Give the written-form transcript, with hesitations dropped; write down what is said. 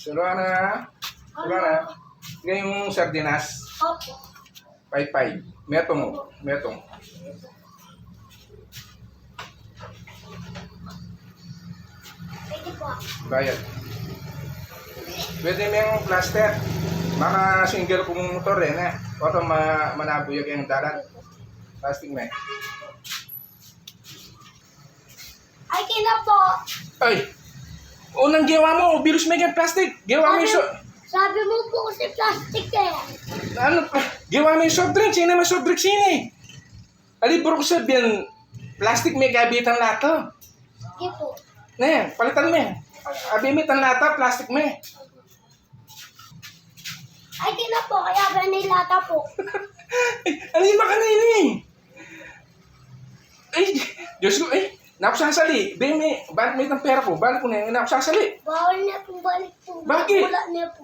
Suluhan na. Suluhan na. Tingnan yung sardinas. Opo. Pay-pay. Metong. Metong. Pwede po. Bayad. Pwede mo yung plaster. Maka single kong motor eh. Na. Oto manabuyag yung dalan. Plastic na eh. Ay, kina po. Ay! Unang gawa mo, virus may kang plastic. Gawa mo yung Sabi mo po kasi plastic eh. ano pa? Gawa mo yung soft drinks. Hindi naman soft drinks yun eh. Alibro ko sabihin, plastic may kabitan lato. Sige po. Ne, palitan mo eh. Abimit ang lata, plastic mo eh. Ay, kina po. Kaya ba nilata po? Ay, alima ka na yun eh. Ay, Diyos ko, ay, nakusasali. Beme, balik mo itang pera ko. Balik ko na yun, nakusasali. Bawal niya po balik po. Bakit? Wala niya po.